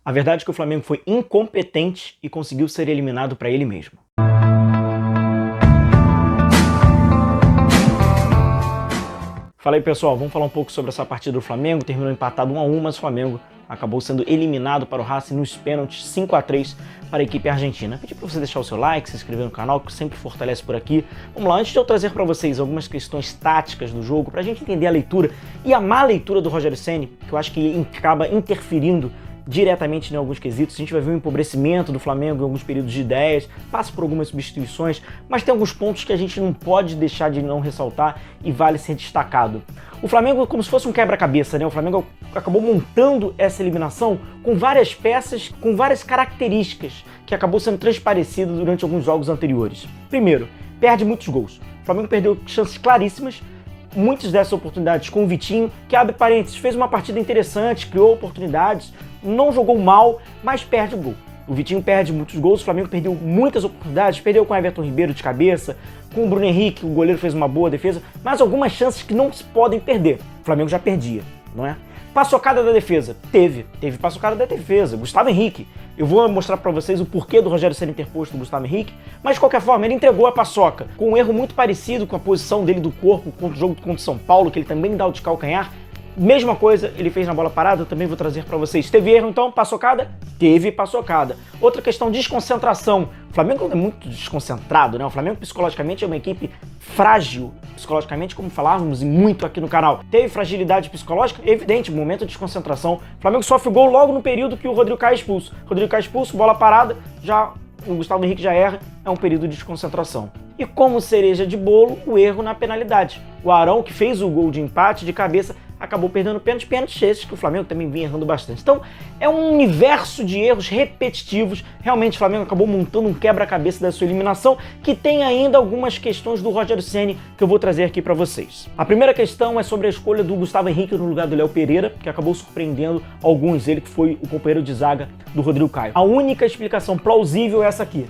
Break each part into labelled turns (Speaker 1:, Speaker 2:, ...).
Speaker 1: A verdade é que o Flamengo foi incompetente e conseguiu ser eliminado para ele mesmo. Fala aí, pessoal, vamos falar um pouco sobre essa partida do Flamengo. Terminou empatado 1-1, mas o Flamengo acabou sendo eliminado para o Racing nos pênaltis, 5-3 para a equipe argentina. Pedi para você deixar o seu like, se inscrever no canal, que sempre fortalece por aqui. Vamos lá, antes de eu trazer para vocês algumas questões táticas do jogo, para a gente entender a leitura e a má leitura do Rogério Ceni, que eu acho que acaba interferindo diretamente em alguns quesitos. A gente vai ver um empobrecimento do Flamengo em alguns períodos de ideias, passa por algumas substituições, mas tem alguns pontos que a gente não pode deixar de não ressaltar e vale ser destacado. O Flamengo é como se fosse um quebra-cabeça, né? O Flamengo acabou montando essa eliminação com várias peças, com várias características, que acabou sendo transparecido durante alguns jogos anteriores. Primeiro, perde muitos gols. O Flamengo perdeu chances claríssimas, muitas dessas oportunidades com o Vitinho, que, abre parênteses, fez uma partida interessante, criou oportunidades, não jogou mal, mas perde o gol. O Vitinho perde muitos gols, o Flamengo perdeu muitas oportunidades, perdeu com o Everton Ribeiro de cabeça, com o Bruno Henrique, o goleiro fez uma boa defesa, mas algumas chances que não se podem perder. O Flamengo já perdia, não é? Paçocada da defesa. Teve paçocada da defesa. Gustavo Henrique. Eu vou mostrar para vocês o porquê do Rogério ser interposto do Gustavo Henrique, mas de qualquer forma, ele entregou a paçoca com um erro muito parecido com a posição dele do corpo contra o jogo contra o São Paulo, que ele também dá o de calcanhar. Mesma coisa ele fez na bola parada, também vou trazer para vocês. Teve erro então, paçocada? Teve paçocada. Outra questão, desconcentração. O Flamengo é muito desconcentrado, né? O Flamengo psicologicamente é uma equipe frágil, psicologicamente, como falávamos muito aqui no canal. Teve fragilidade psicológica? Evidente, momento de desconcentração. O Flamengo sofre gol logo no período que o Rodrigo Caio é expulso. Rodrigo Caio expulso, bola parada, já o Gustavo Henrique já erra, é um período de desconcentração. E como cereja de bolo, o erro na penalidade. O Arão, que fez o gol de empate de cabeça, acabou perdendo pênaltis esses que o Flamengo também vinha errando bastante. Então, é um universo de erros repetitivos. Realmente, o Flamengo acabou montando um quebra-cabeça da sua eliminação, que tem ainda algumas questões do Rogério Ceni que eu vou trazer aqui para vocês. A primeira questão é sobre a escolha do Gustavo Henrique no lugar do Léo Pereira, que acabou surpreendendo alguns, ele que foi o companheiro de zaga do Rodrigo Caio. A única explicação plausível é essa aqui.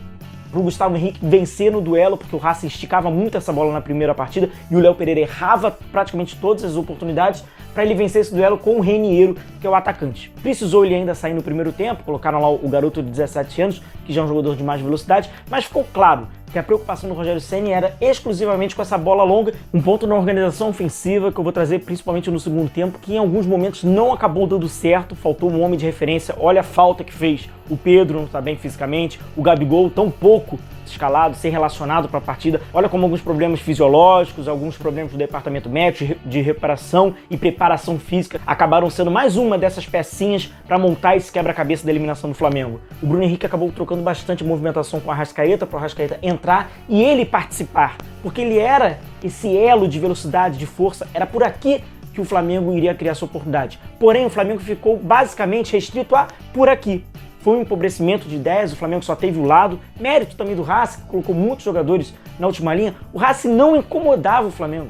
Speaker 1: Para o Gustavo Henrique vencer no duelo, porque o Racing esticava muito essa bola na primeira partida e o Léo Pereira errava praticamente todas as oportunidades, para ele vencer esse duelo com o Reniero, que é o atacante. Precisou ele ainda sair no primeiro tempo, colocaram lá o garoto de 17 anos, que já é um jogador de mais velocidade, mas ficou claro que a preocupação do Rogério Ceni era exclusivamente com essa bola longa, um ponto na organização ofensiva que eu vou trazer principalmente no segundo tempo, que em alguns momentos não acabou dando certo, faltou um homem de referência. Olha a falta que fez o Pedro, não está bem fisicamente, o Gabigol tão pouco escalado, sem relacionado para a partida. Olha como alguns problemas fisiológicos, alguns problemas do departamento médico de reparação e preparação física acabaram sendo mais uma dessas pecinhas para montar esse quebra-cabeça da eliminação do Flamengo. O Bruno Henrique acabou trocando bastante movimentação com o Arrascaeta, para o Arrascaeta entrar e ele participar, porque ele era esse elo de velocidade, de força, era por aqui que o Flamengo iria criar sua oportunidade. Porém, o Flamengo ficou basicamente restrito a por aqui. Foi um empobrecimento de ideias, o Flamengo só teve o lado, mérito também do Racing, que colocou muitos jogadores na última linha. O Racing não incomodava o Flamengo.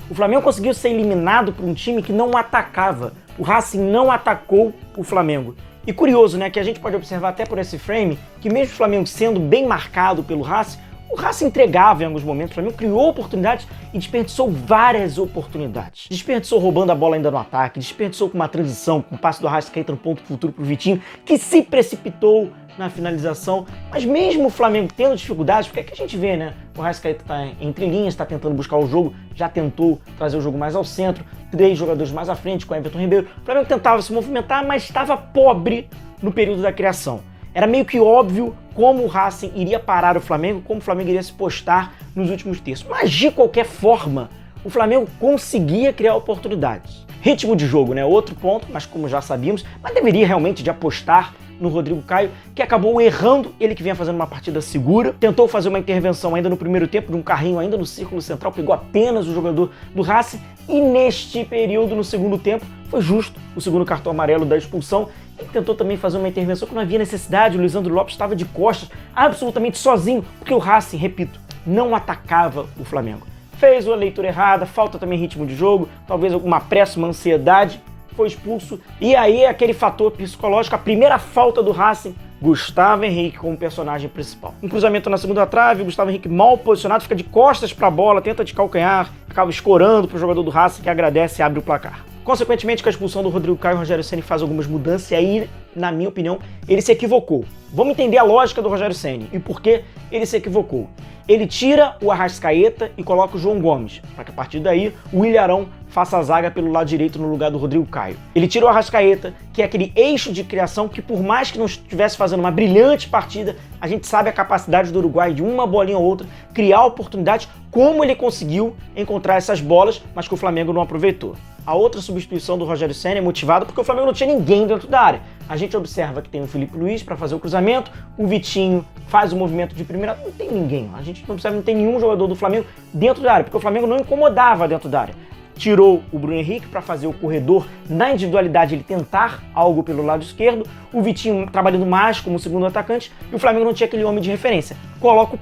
Speaker 1: O Flamengo conseguiu ser eliminado por um time que não atacava. O Racing não atacou o Flamengo. E curioso, né, que a gente pode observar até por esse frame, que mesmo o Flamengo sendo bem marcado pelo Racing, o Racing entregava em alguns momentos, o Flamengo criou oportunidades e desperdiçou várias oportunidades. Desperdiçou roubando a bola ainda no ataque, desperdiçou com uma transição, com o passe do Arrascaeta no ponto futuro pro Vitinho, que se precipitou na finalização. Mas mesmo o Flamengo tendo dificuldades, porque é que a gente vê, né? O Arrascaeta tá entre linhas, está tentando buscar o jogo, já tentou trazer o jogo mais ao centro, 3 jogadores mais à frente com o Everton Ribeiro. O Flamengo tentava se movimentar, mas estava pobre no período da criação. Era meio que óbvio como o Racing iria parar o Flamengo, como o Flamengo iria se postar nos últimos terços. Mas de qualquer forma, o Flamengo conseguia criar oportunidades. Ritmo de jogo, né? Outro ponto, mas como já sabíamos, mas deveria realmente de apostar no Rodrigo Caio, que acabou errando, ele que vinha fazendo uma partida segura, tentou fazer uma intervenção ainda no primeiro tempo, de um carrinho ainda no círculo central, pegou apenas o jogador do Racing, e neste período, no segundo tempo, foi justo o segundo cartão amarelo da expulsão. Ele tentou também fazer uma intervenção que não havia necessidade, o Lisandro Lopes estava de costas, absolutamente sozinho, porque o Racing, repito, não atacava o Flamengo. Fez uma leitura errada, falta também ritmo de jogo, talvez alguma pressa, uma ansiedade, foi expulso. E aí aquele fator psicológico, a primeira falta do Racing, Gustavo Henrique como personagem principal. Um cruzamento na segunda trave, o Gustavo Henrique mal posicionado, fica de costas para a bola, tenta de calcanhar, acaba escorando para o jogador do Racing, que agradece e abre o placar. Consequentemente, com a expulsão do Rodrigo Caio, o Rogério Ceni faz algumas mudanças e aí na minha opinião, ele se equivocou. Vamos entender a lógica do Rogério Ceni e por que ele se equivocou. Ele tira o Arrascaeta e coloca o João Gomes, para que a partir daí o Ilharão faça a zaga pelo lado direito no lugar do Rodrigo Caio. Ele tira o Arrascaeta, que é aquele eixo de criação que, por mais que não estivesse fazendo uma brilhante partida, a gente sabe a capacidade do Uruguai de uma bolinha ou outra criar oportunidades, como ele conseguiu encontrar essas bolas, mas que o Flamengo não aproveitou. A outra substituição do Rogério Ceni é motivada porque o Flamengo não tinha ninguém dentro da área. A gente observa que tem o Felipe Luiz para fazer o cruzamento, o Vitinho faz o movimento de primeira, não tem ninguém. A gente não observa, não tem nenhum jogador do Flamengo dentro da área, porque o Flamengo não incomodava dentro da área. Tirou o Bruno Henrique para fazer o corredor na individualidade, ele tentar algo pelo lado esquerdo, o Vitinho trabalhando mais como segundo atacante e o Flamengo não tinha aquele homem de referência. Coloca o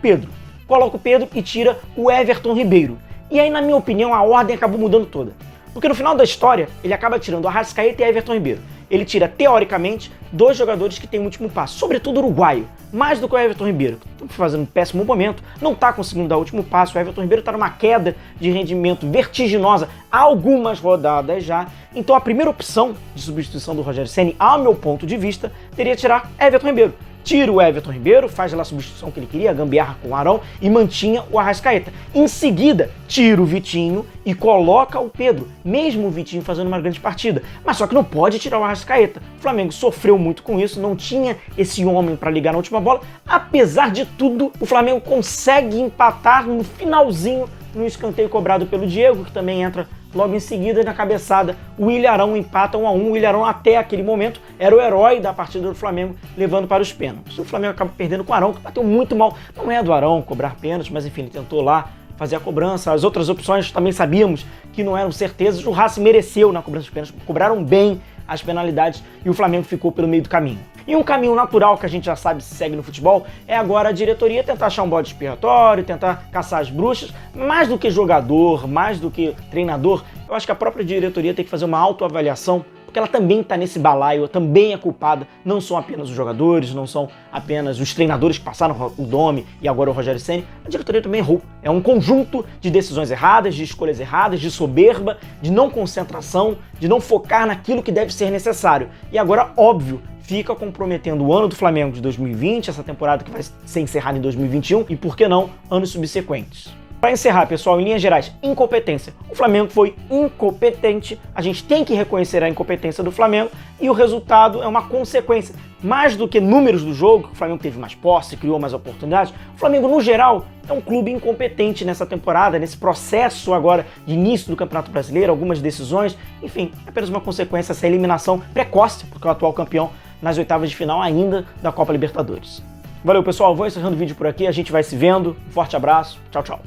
Speaker 1: Pedro e tira o Everton Ribeiro. E aí, na minha opinião, a ordem acabou mudando toda. Porque no final da história, ele acaba tirando o Arrascaeta e Everton Ribeiro. Ele tira, teoricamente, dois jogadores que têm o último passo, sobretudo uruguaio, mais do que o Everton Ribeiro, que está fazendo um péssimo momento, não está conseguindo dar o último passo. O Everton Ribeiro está numa queda de rendimento vertiginosa há algumas rodadas já. Então a primeira opção de substituição do Rogério Ceni, ao meu ponto de vista, teria que tirar Everton Ribeiro. Tira o Everton Ribeiro, faz lá a substituição que ele queria, a gambiarra com o Arão, e mantinha o Arrascaeta. Em seguida, tira o Vitinho e coloca o Pedro, mesmo o Vitinho fazendo uma grande partida. Mas só que não pode tirar o Arrascaeta. O Flamengo sofreu muito com isso, não tinha esse homem para ligar na última bola. Apesar de tudo, o Flamengo consegue empatar no finalzinho, no escanteio cobrado pelo Diego, que também entra logo em seguida, na cabeçada, o Ilharão empata 1-1. O Ilharão, até aquele momento, era o herói da partida do Flamengo, levando para os pênaltis. O Flamengo acaba perdendo com o Arão, que bateu muito mal. Não é do Arão cobrar pênaltis, mas enfim, ele tentou lá fazer a cobrança. As outras opções também sabíamos que não eram certezas. O Racing mereceu na cobrança dos pênaltis, cobraram bem as penalidades e o Flamengo ficou pelo meio do caminho. E um caminho natural que a gente já sabe se segue no futebol é agora a diretoria tentar achar um bode expiatório, tentar caçar as bruxas. Mais do que jogador, mais do que treinador, eu acho que a própria diretoria tem que fazer uma autoavaliação, porque ela também está nesse balaio, também é culpada. Não são apenas os jogadores, não são apenas os treinadores que passaram, o Domi e agora o Rogério Ceni. A diretoria também errou. É um conjunto de decisões erradas, de escolhas erradas, de soberba, de não concentração, de não focar naquilo que deve ser necessário. E agora, óbvio, fica comprometendo o ano do Flamengo de 2020, essa temporada que vai ser encerrada em 2021 e, por que não, anos subsequentes. Para encerrar, pessoal, em linhas gerais, incompetência. O Flamengo foi incompetente, a gente tem que reconhecer a incompetência do Flamengo e o resultado é uma consequência. Mais do que números do jogo, o Flamengo teve mais posse, criou mais oportunidades, o Flamengo, no geral, é um clube incompetente nessa temporada, nesse processo agora de início do Campeonato Brasileiro, algumas decisões, enfim, é apenas uma consequência essa eliminação precoce, porque é o atual campeão nas oitavas de final ainda da Copa Libertadores. Valeu, pessoal, vou encerrando o vídeo por aqui, a gente vai se vendo, um forte abraço, tchau, tchau.